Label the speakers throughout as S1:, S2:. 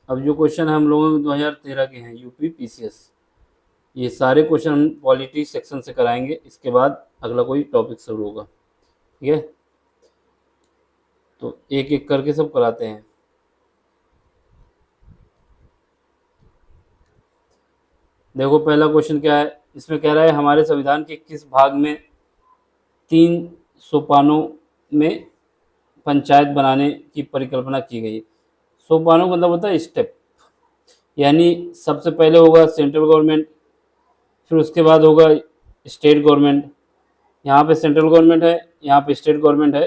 S1: अब जो क्वेश्चन हम लोगों के 2013 के हैं यूपी पीसीएस, ये सारे क्वेश्चन हम पॉलिटी सेक्शन से कराएंगे, इसके बाद अगला कोई टॉपिक शुरू होगा। ठीक है, तो एक एक करके सब कराते हैं। देखो पहला क्वेश्चन क्या है, इसमें कह रहा है हमारे संविधान के किस भाग में 3 सोपानों में पंचायत बनाने की परिकल्पना की गई। सोपानों का मतलब होता है स्टेप, यानी सबसे पहले होगा सेंट्रल गवर्नमेंट, फिर उसके बाद होगा स्टेट गवर्नमेंट, यहाँ पे सेंट्रल गवर्नमेंट है, यहाँ पे स्टेट गवर्नमेंट है,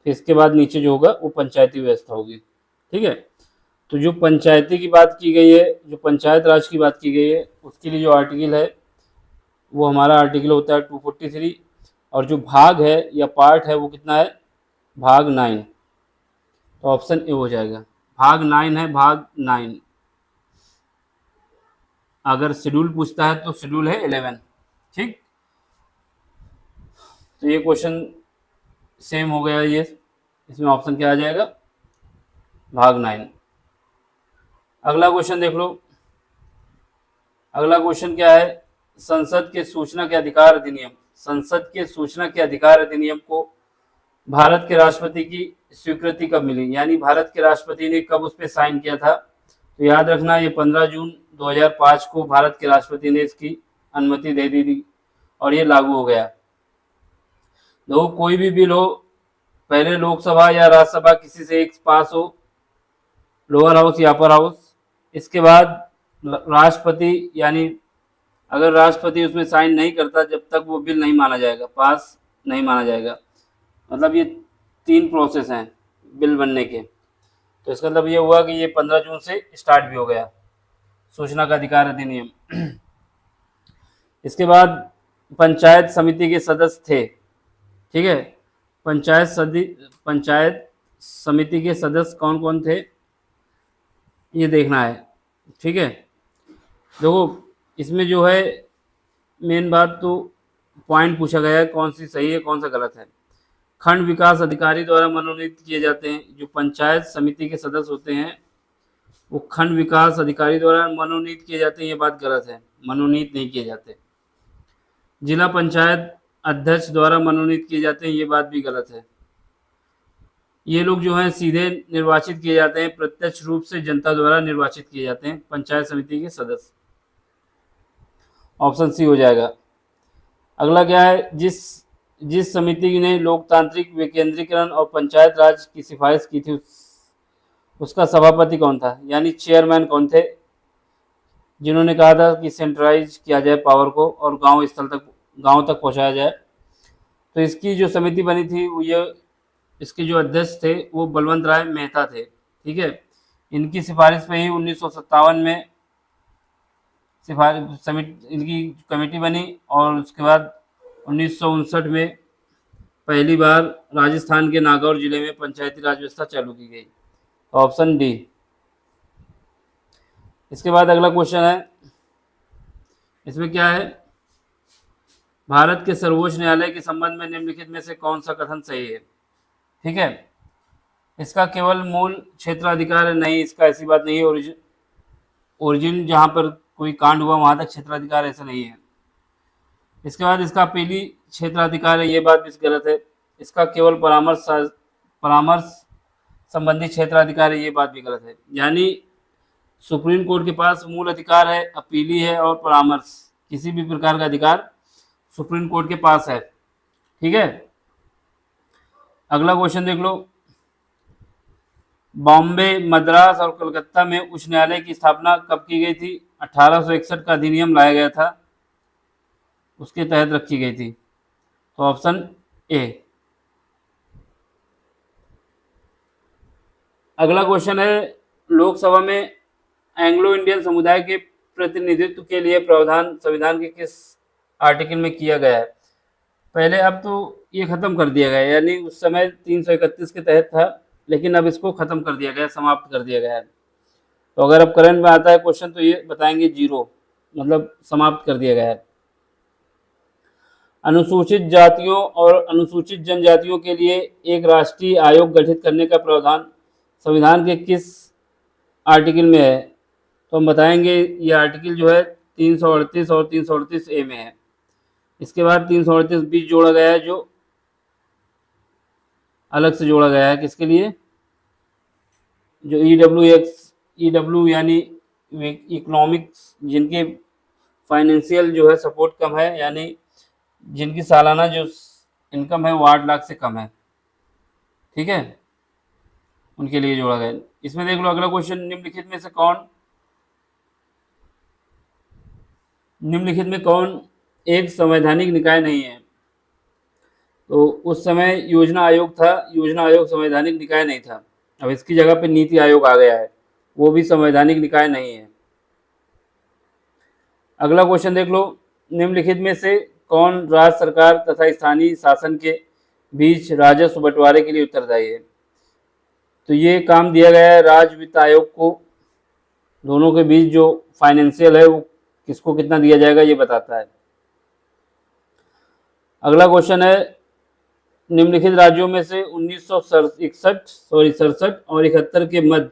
S1: फिर इसके बाद नीचे जो होगा वो पंचायती व्यवस्था होगी। ठीक है, तो जो पंचायती की बात की गई है, जो पंचायत राज की बात की गई है, उसके लिए जो आर्टिकल है वो हमारा आर्टिकल होता है 243, और जो भाग है या पार्ट है वो कितना है, भाग 9। तो ऑप्शन ए हो जाएगा, भाग 9 है, भाग 9। अगर शेड्यूल पूछता है तो शेड्यूल है 11। ठीक, तो ये क्वेश्चन सेम हो गया ये, इसमें ऑप्शन क्या आ जाएगा, भाग 9। अगला क्वेश्चन देख लो, अगला क्वेश्चन क्या है, संसद के सूचना के अधिकार अधिनियम, संसद के सूचना के अधिकार अधिनियम को भारत के राष्ट्रपति की स्वीकृति कब मिली, यानी भारत के राष्ट्रपति ने कब उस पर साइन किया था। तो याद रखना ये 15 जून 2005 को भारत के राष्ट्रपति ने इसकी अनुमति दे दी थी और ये लागू हो गया। तो कोई भी बिल हो, पहले लोकसभा या राज्यसभा किसी से एक पास हो, लोअर हाउस या अपर हाउस, इसके बाद राष्ट्रपति, यानी अगर राष्ट्रपति उसमें साइन नहीं करता जब तक वो बिल नहीं माना जाएगा, पास नहीं माना जाएगा। मतलब ये 3 प्रोसेस हैं बिल बनने के। तो इसका मतलब ये हुआ कि ये 15 जून से स्टार्ट भी हो गया सूचना का अधिकार अधिनियम। इसके बाद पंचायत समिति के सदस्य थे। ठीक है, पंचायत समिति के सदस्य कौन कौन थे ये देखना है। ठीक है, देखो इसमें जो है मेन बात तो पॉइंट पूछा गया है कौन सी सही है कौन सा गलत है। खंड विकास अधिकारी द्वारा मनोनीत किए जाते हैं, जो पंचायत समिति के सदस्य होते हैं वो खंड विकास अधिकारी द्वारा मनोनीत किए जाते हैं, ये बात गलत है, मनोनीत नहीं किए जाते। जिला पंचायत अध्यक्ष द्वारा मनोनीत किए जाते हैं, ये बात भी गलत है। ये लोग जो हैं सीधे निर्वाचित किए जाते हैं, प्रत्यक्ष रूप से जनता द्वारा निर्वाचित किए जाते हैं पंचायत समिति के सदस्य। ऑप्शन सी हो जाएगा। अगला क्या है, जिस समिति ने लोकतांत्रिक विकेंद्रीकरण और पंचायत राज की सिफारिश की थी उसका सभापति कौन था, यानी चेयरमैन कौन थे, जिन्होंने कहा था कि सेंट्रलाइज किया जाए पावर को और गांव तक पहुंचाया जाए। तो इसकी जो समिति बनी थी वो ये, इसके जो अध्यक्ष थे वो बलवंत राय मेहता थे। ठीक है, इनकी सिफारिश पे ही 1957 में इनकी कमेटी बनी और उसके बाद 1959 में पहली बार राजस्थान के नागौर जिले में पंचायती राज व्यवस्था चालू की गई। Option D. इसके बाद अगला क्वेश्चन है, इसमें क्या है, भारत के सर्वोच्च न्यायालय के संबंध में निम्नलिखित में से कौन सा कथन सही है। ठीक है, इसका केवल मूल क्षेत्राधिकार नहीं, इसका ऐसी बात नहीं है, ओरिजिन जहां पर कोई कांड हुआ वहां तक क्षेत्राधिकार ऐसा नहीं है। इसके बाद इसका अपीली क्षेत्राधिकार है, ये बात भी गलत है। इसका केवल परामर्श संबंधी क्षेत्राधिकार है, ये बात भी गलत है। यानी सुप्रीम कोर्ट के पास मूल अधिकार है, अपीली है और परामर्श, किसी भी प्रकार का अधिकार सुप्रीम कोर्ट के पास है। ठीक है, अगला क्वेश्चन देख लो, बॉम्बे, मद्रास और कलकत्ता में उच्च न्यायालय की स्थापना कब की गई थी। 1861 का अधिनियम लाया गया था, उसके तहत रखी गई थी। तो ऑप्शन ए। अगला क्वेश्चन है, लोकसभा में एंग्लो इंडियन समुदाय के प्रतिनिधित्व के लिए प्रावधान संविधान के किस आर्टिकल में किया गया है। पहले, अब तो ये खत्म कर दिया गया है, यानी उस समय 331 के तहत था, लेकिन अब इसको खत्म कर दिया गया, समाप्त कर दिया गया है। तो अगर अब करंट में आता है क्वेश्चन तो ये बताएंगे 0, मतलब समाप्त कर दिया गया है। अनुसूचित जातियों और अनुसूचित जनजातियों के लिए एक राष्ट्रीय आयोग गठित करने का प्रावधान संविधान के किस आर्टिकल में है, तो हम बताएंगे ये आर्टिकल जो है 338 और 338A में है। इसके बाद 338 बीच जोड़ा गया है, जो अलग से जोड़ा गया है किसके लिए, जो ईडब्ल्यू यानी इकोनॉमिक्स, जिनके फाइनेंशियल जो है सपोर्ट कम है, यानी जिनकी सालाना जो इनकम है वो 8 लाख से कम है, ठीक है, उनके लिए जोड़ा गया। इसमें देख लो अगला क्वेश्चन, निम्नलिखित में कौन एक संवैधानिक निकाय नहीं है। तो उस समय योजना आयोग था, योजना आयोग संवैधानिक निकाय नहीं था। अब इसकी जगह पे नीति आयोग आ गया है, वो भी संवैधानिक निकाय नहीं है। अगला क्वेश्चन देख लो, निम्नलिखित में से कौन राज्य सरकार तथा स्थानीय शासन के बीच राजस्व बंटवारे के लिए उत्तरदायी है। तो ये काम दिया गया है राज्य वित्त आयोग को, दोनों के बीच जो फाइनेंशियल है वो किसको कितना दिया जाएगा ये बताता है। अगला क्वेश्चन है, निम्नलिखित राज्यों में से 1967 और 71 के मध्य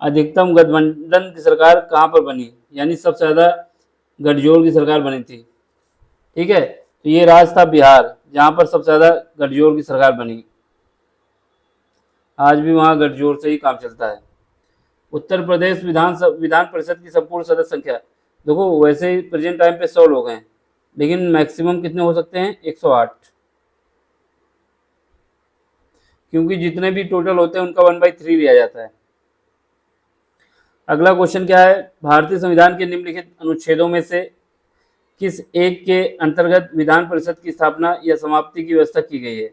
S1: अधिकतम गठबंधन की सरकार कहाँ पर बनी, यानी सबसे ज़्यादा गठजोड़ की सरकार बनी थी, ठीक है। तो ये राज्य था बिहार, जहाँ पर सबसे ज़्यादा गठजोड़ की सरकार बनी। आज भी वहाँ गठजोड़ से ही काम चलता है। उत्तर प्रदेश विधान परिषद की संपूर्ण सदस्य संख्या, देखो वैसे प्रेजेंट टाइम पे 100 लोग हैं, लेकिन मैक्सिमम कितने हो सकते हैं, 108, क्योंकि जितने भी टोटल होते हैं उनका 1/3 लिया जाता है। अगला क्वेश्चन क्या है, भारतीय संविधान के निम्नलिखित अनुच्छेदों में से किस एक के अंतर्गत विधान परिषद की स्थापना या समाप्ति की व्यवस्था की गई है,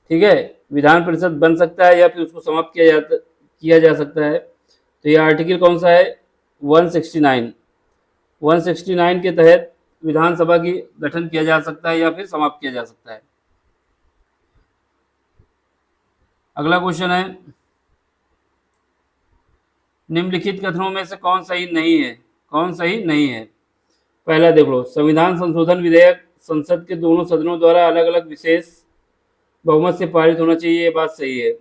S1: ठीक है। विधान परिषद बन सकता है या फिर उसको समाप्त किया जा सकता है। तो ये आर्टिकल कौन सा है, 169 के तहत विधानसभा की गठन किया जा सकता है या फिर समाप्त किया जा सकता है। अगला क्वेश्चन है, निम्नलिखित कथनों में से कौन सही नहीं है। पहला देख लो, संविधान संशोधन विधेयक संसद के दोनों सदनों द्वारा अलग अलग विशेष बहुमत से पारित होना चाहिए, ये बात सही है।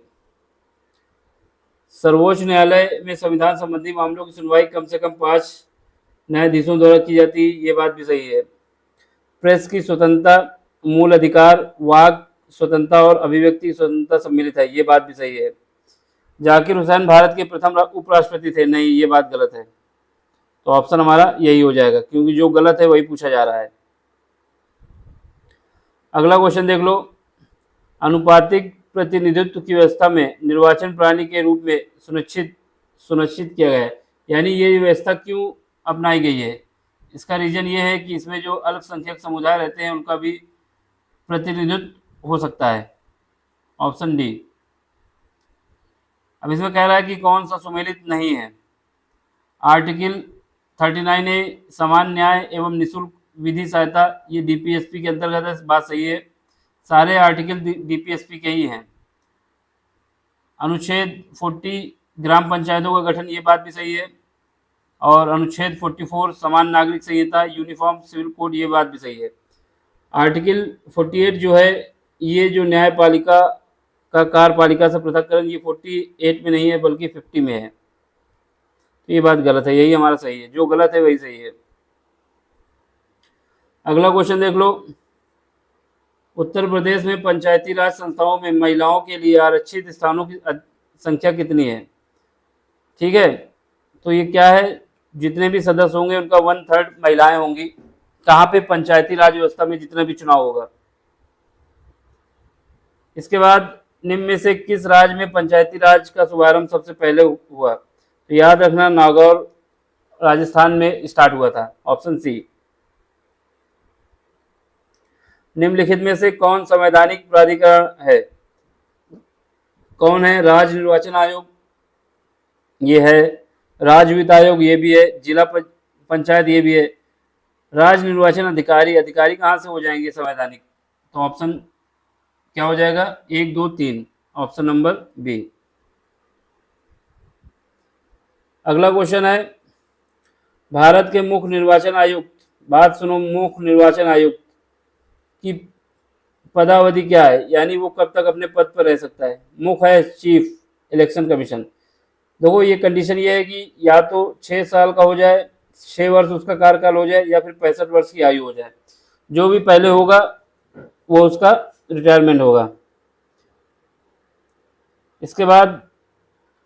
S1: सर्वोच्च न्यायालय में संविधान संबंधी मामलों की सुनवाई कम से कम 5 न्यायाधीशों द्वारा की जाती है, ये बात भी सही है। प्रेस की स्वतंत्रता, मूल अधिकार, वाक स्वतंत्रता और अभिव्यक्ति की स्वतंत्रता सम्मिलित है, ये बात भी सही है। जाकिर हुसैन भारत के प्रथम उपराष्ट्रपति थे, नहीं ये बात गलत है। तो ऑप्शन हमारा यही हो जाएगा, क्योंकि जो गलत है वही पूछा जा रहा है। अगला क्वेश्चन देख लो, अनुपातिक प्रतिनिधित्व की व्यवस्था में निर्वाचन प्रणाली के रूप में सुनिश्चित किया गया है, यानी ये व्यवस्था क्यों अपनाई गई है। इसका रीजन ये है कि इसमें जो अल्पसंख्यक समुदाय रहते हैं उनका भी प्रतिनिधित्व हो सकता है, ऑप्शन डी। अब इसमें कह रहा है कि कौन सा सुमेलित नहीं है। आर्टिकल 39A समान न्याय एवं निःशुल्क विधि सहायता, ये डीपीएसपी के अंतर्गत है, बात सही है। सारे आर्टिकल डीपीएसपी के ही हैं। अनुच्छेद 40 ग्राम पंचायतों का गठन, ये बात भी सही है। और अनुच्छेद 44 समान नागरिक संहिता, यूनिफॉर्म सिविल कोड, ये बात भी सही है। आर्टिकल 48 जो है ये जो न्यायपालिका का कार्यपालिका से पृथककरण, ये 48 में नहीं है बल्कि 50 में है, ये बात गलत है, यही हमारा सही है, जो गलत है वही सही है। अगला क्वेश्चन देख लो, उत्तर प्रदेश में पंचायती राज संस्थाओं में महिलाओं के लिए आरक्षित स्थानों की संख्या कितनी है, ठीक है। तो ये क्या है, जितने भी सदस्य होंगे उनका 1/3 महिलाएं होंगी। कहाँ पे, पंचायती राज व्यवस्था में जितना भी चुनाव होगा। इसके बाद निम्न में से किस राज्य में पंचायती राज का शुभारंभ सबसे पहले हुआ। तो याद रखना, नागौर राजस्थान में स्टार्ट हुआ था, ऑप्शन सी। निम्नलिखित में से कौन संवैधानिक प्राधिकरण है, कौन है, राज्य निर्वाचन आयोग ये है, राज्य वित्त आयोग ये भी है, जिला पंचायत ये भी है। राज्य निर्वाचन अधिकारी कहाँ से हो जाएंगे संवैधानिक, तो ऑप्शन क्या हो जाएगा, 1 2 3, ऑप्शन नंबर बी। अगला क्वेश्चन है, भारत के मुख्य निर्वाचन आयुक्त, बात सुनो, मुख्य निर्वाचन आयुक्त की पदावधि क्या है, यानी वो कब तक अपने पद पर रह सकता है। मुख्य है चीफ इलेक्शन कमीशन, देखो ये कंडीशन ये है कि या तो 6 साल का हो जाए, 6 वर्ष उसका कार्यकाल हो जाए, या फिर 65 वर्ष की आयु हो जाए। जो भी पहले होगा वो उसका रिटायरमेंट होगा। इसके बाद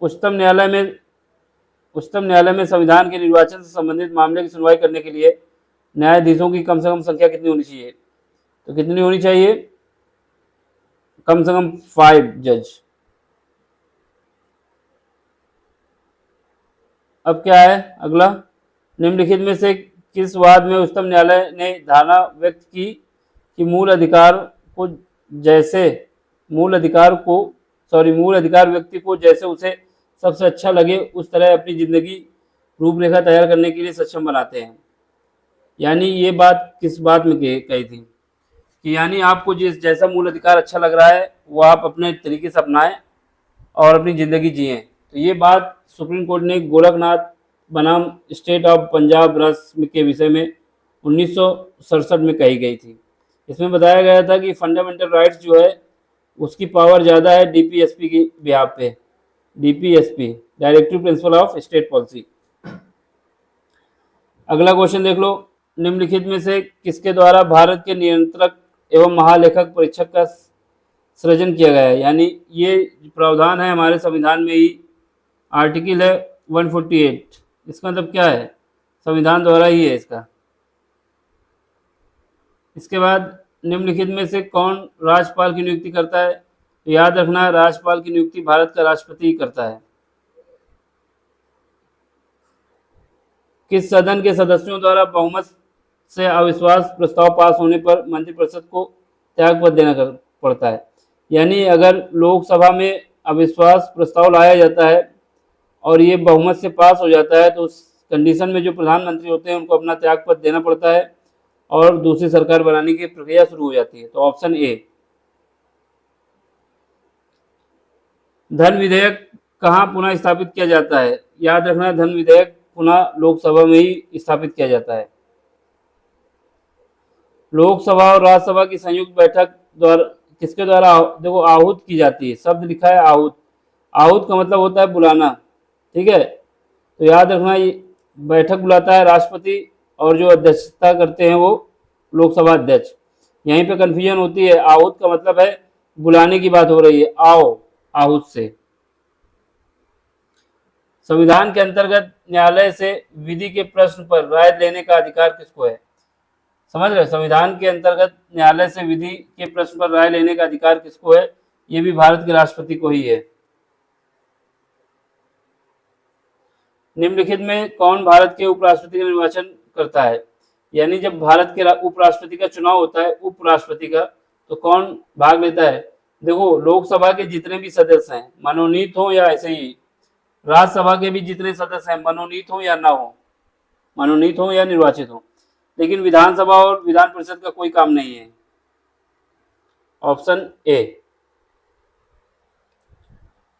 S1: उच्चतम न्यायालय में संविधान के निर्वाचन से संबंधित मामले की सुनवाई करने के लिए न्यायाधीशों की कम से कम संख्या कितनी होनी चाहिए? तो कितनी होनी चाहिए? कम से कम 5 जज। अब क्या है अगला, निम्नलिखित में से किस वाद में उच्चतम न्यायालय ने धारणा व्यक्त की कि मूल अधिकार व्यक्ति को जैसे उसे सबसे अच्छा लगे उस तरह अपनी जिंदगी रूपरेखा तैयार करने के लिए सक्षम बनाते हैं। यानी ये बात किस बात में कही थी कि यानी आपको जैसा मूल अधिकार अच्छा लग रहा है वो आप अपने तरीके से अपनाएं और अपनी ज़िंदगी जिएं। तो ये बात सुप्रीम कोर्ट ने गोरखनाथ बनाम स्टेट ऑफ पंजाब राज्य के विषय में 1967 में कही गई थी। इसमें बताया गया था कि फंडामेंटल राइट्स जो है उसकी पावर ज़्यादा है डीपीएसपी की बिहाफ पे। DPSP, directive principle of state policy. अगला क्वेश्चन देख लो, निम्नलिखित में से किसके द्वारा भारत के नियंत्रक एवं महालेखक परीक्षक का सृजन किया गया है? यानी ये प्रावधान है हमारे संविधान में ही, आर्टिकल है 148। इसका मतलब क्या है? संविधान द्वारा ही है इसका। इसके बाद निम्नलिखित में से कौन राज्यपाल की नियुक्ति करता है? तो याद रखना राज्यपाल की नियुक्ति भारत का राष्ट्रपति ही करता है। किस सदन के सदस्यों द्वारा बहुमत से अविश्वास प्रस्ताव पास होने पर मंत्रिपरिषद को त्यागपत्र देना पड़ता है? यानी अगर लोकसभा में अविश्वास प्रस्ताव लाया जाता है और ये बहुमत से पास हो जाता है तो उस कंडीशन में जो प्रधानमंत्री होते हैं उनको अपना त्यागपत्र देना पड़ता है और दूसरी सरकार बनाने की प्रक्रिया शुरू हो जाती है। तो ऑप्शन ए। धन विधेयक कहाँ पुनः स्थापित किया जाता है? याद रखना धन विधेयक पुनः लोकसभा में ही स्थापित किया जाता है। लोकसभा और राज्यसभा की संयुक्त बैठक द्वारा किसके द्वारा देखो आहूत की जाती है? शब्द लिखा है आहूत। आहूत का मतलब होता है बुलाना, ठीक है। तो याद रखना ये बैठक बुलाता है राष्ट्रपति और जो अध्यक्षता करते हैं वो लोकसभा अध्यक्ष। यहीं पे कंफ्यूजन होती है, आहूत का मतलब है बुलाने की बात हो रही है, आओ आहूत से। संविधान के अंतर्गत न्यायालय से विधि के प्रश्न पर राय लेने का अधिकार किसको है? समझ रहे? संविधान के अंतर्गत न्यायालय से विधि के प्रश्न पर राय लेने का अधिकार किसको है? ये भी भारत के राष्ट्रपति को ही है। निम्नलिखित में कौन भारत के उपराष्ट्रपति का निर्वाचन करता है? यानी जब भारत के उपराष्ट्रपति का चुनाव होता है उपराष्ट्रपति का, तो कौन भाग लेता है? देखो लोकसभा के जितने भी सदस्य हैं मनोनीत हो या ऐसे ही, राज्यसभा के भी जितने सदस्य हैं मनोनीत हो या ना हो, मनोनीत हो या निर्वाचित हो, लेकिन विधानसभा और विधान परिषद का कोई काम नहीं है। Option A.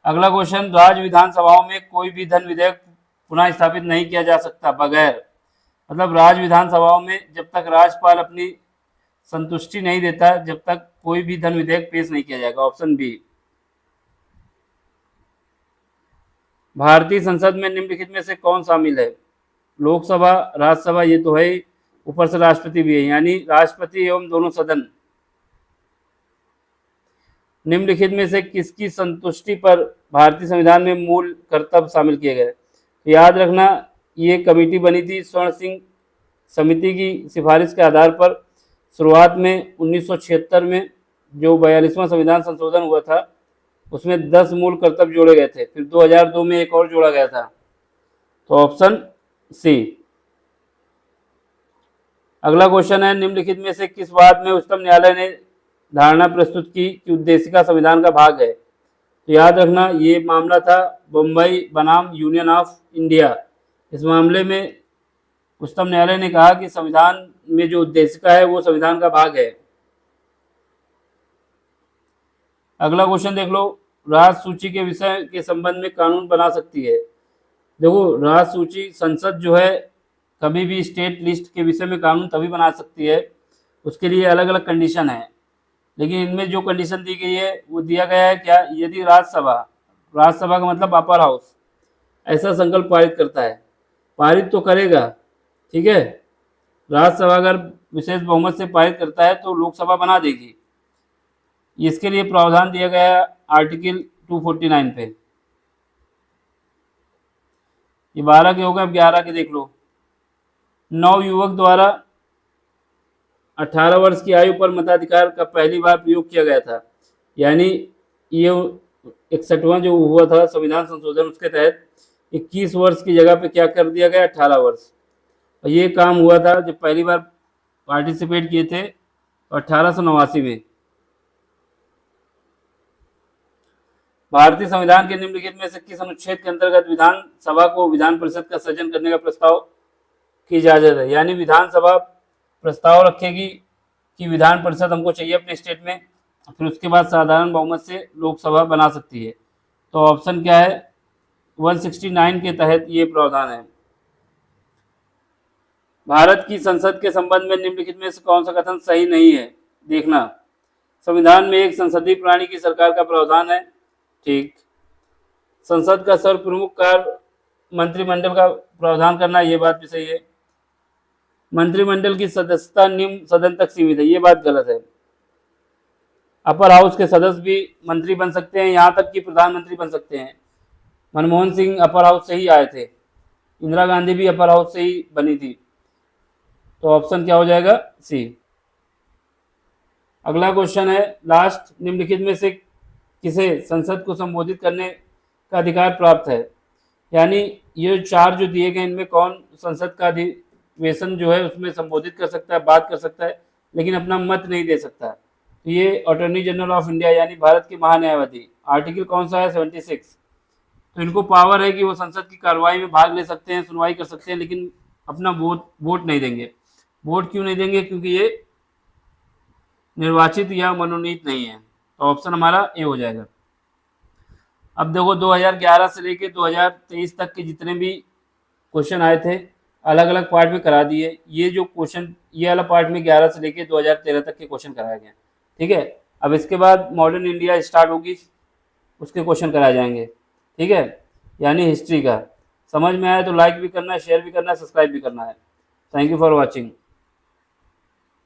S1: अगला क्वेश्चन, राज्य विधानसभाओं में कोई भी धन विधेयक पुनः स्थापित नहीं किया जा सकता बगैर, मतलब राज्य विधानसभाओं में जब तक राज्यपाल अपनी संतुष्टि नहीं देता जब तक कोई भी धन विधेयक पेश नहीं किया जाएगा। Option B. भारतीय संसद में निम्नलिखित में से कौन शामिल है? लोकसभा, राज्यसभा, ये तो है, ऊपर से राष्ट्रपति भी है, यानी राष्ट्रपति एवं दोनों सदन। निम्नलिखित में से किसकी संतुष्टि पर भारतीय संविधान में मूल कर्तव्य शामिल किए गए? याद रखना ये कमेटी बनी थी स्वर्ण सिंह समिति की सिफारिश के आधार पर। शुरुआत में 1976 में जो 42वां संविधान संशोधन हुआ था उसमें 10 मूल कर्तव्य जोड़े गए थे, फिर 2002 में एक और जोड़ा गया था। तो ऑप्शन सी। अगला क्वेश्चन है, निम्नलिखित में से किस बात में उच्चतम न्यायालय ने धारणा प्रस्तुत की कि उद्देशिका संविधान का भाग है? तो याद रखना ये मामला था बम्बई बनाम यूनियन ऑफ इंडिया। इस मामले में उच्चतम न्यायालय ने कहा कि संविधान में जो उद्देशिका है वो संविधान का भाग है। अगला क्वेश्चन देख लो, राज्य सूची के विषय के संबंध में कानून बना सकती है? देखो राज्य सूची संसद जो है कभी भी स्टेट लिस्ट के विषय में कानून तभी बना सकती है, उसके लिए अलग अलग कंडीशन है, लेकिन इनमें जो कंडीशन दी गई है वो दिया गया है क्या? यदि राज्यसभा का मतलब अपर हाउस, ऐसा संकल्प पारित करता है। पारित तो करेगा, ठीक है। राज्यसभा अगर विशेष बहुमत से पारित करता है तो लोकसभा बना देगी। इसके लिए प्रावधान दिया गया है आर्टिकल 249 पे। ये 12 के हो गए, अब 11 के देख लो। नवयुवक द्वारा 18 वर्ष की आयु पर मताधिकार का पहली बार प्रयोग किया गया था। यानी ये 61वां जो हुआ था संविधान संशोधन, उसके तहत 21 वर्ष की जगह पे क्या कर दिया गया, 18 वर्ष। और ये काम हुआ था जब पहली बार पार्टिसिपेट किए थे 1889 में। भारतीय संविधान के निम्नलिखित में से किस अनुच्छेद के अंतर्गत विधानसभा को विधान परिषद का सृजन करने का प्रस्ताव की इजाजत है। यानी विधानसभा प्रस्ताव रखेगी कि विधान परिषद हमको चाहिए अपने स्टेट में, फिर उसके बाद साधारण बहुमत से लोकसभा बना सकती है। तो ऑप्शन क्या है, 169 के तहत ये प्रावधान है। भारत की संसद के संबंध में निम्नलिखित में से कौन सा कथन सही नहीं है, देखना। संविधान में एक संसदीय प्राणी की सरकार का प्रावधान है, ठीक। संसद का सर्व प्रमुख कार्य मंत्रिमंडल का प्रावधान करना, ये बात भी सही है। मंत्रिमंडल की सदस्यता निम्न सदन तक सीमित है, ये बात गलत है। अपर हाउस के सदस्य भी मंत्री बन सकते हैं, यहाँ तक कि प्रधानमंत्री बन सकते हैं। मनमोहन सिंह अपर हाउस से ही आए थे, इंदिरा गांधी भी अपर हाउस से ही बनी थी। तो ऑप्शन क्या हो जाएगा, सी। अगला क्वेश्चन है लास्ट, निम्नलिखित में से किसे संसद को संबोधित करने का अधिकार प्राप्त है। यानी ये चार जो दिए गए इनमें कौन संसद का अधिवेशन जो है उसमें संबोधित कर सकता है, बात कर सकता है, लेकिन अपना मत नहीं दे सकता। तो ये अटॉर्नी जनरल ऑफ इंडिया यानी भारत के महान्यायवादी। आर्टिकल कौन सा है, 76। तो इनको पावर है कि वो संसद की कार्रवाई में भाग ले सकते हैं, सुनवाई कर सकते हैं, लेकिन अपना वोट नहीं देंगे। वोट क्यों नहीं देंगे, क्योंकि ये निर्वाचित या मनोनीत नहीं है। तो ऑप्शन हमारा ए हो जाएगा। अब देखो 2011 से लेके 2023 तक के जितने भी क्वेश्चन आए थे अलग अलग पार्ट में करा दिए। ये जो क्वेश्चन ये वाला पार्ट में 11 से लेके 2013 तक के क्वेश्चन कराया गया, ठीक है। अब इसके बाद मॉडर्न इंडिया स्टार्ट होगी, उसके क्वेश्चन कराए जाएंगे, ठीक है, यानी हिस्ट्री का। समझ में आया तो लाइक भी करना है, शेयर भी करना है, सब्सक्राइब भी करना है। Thank you for watching.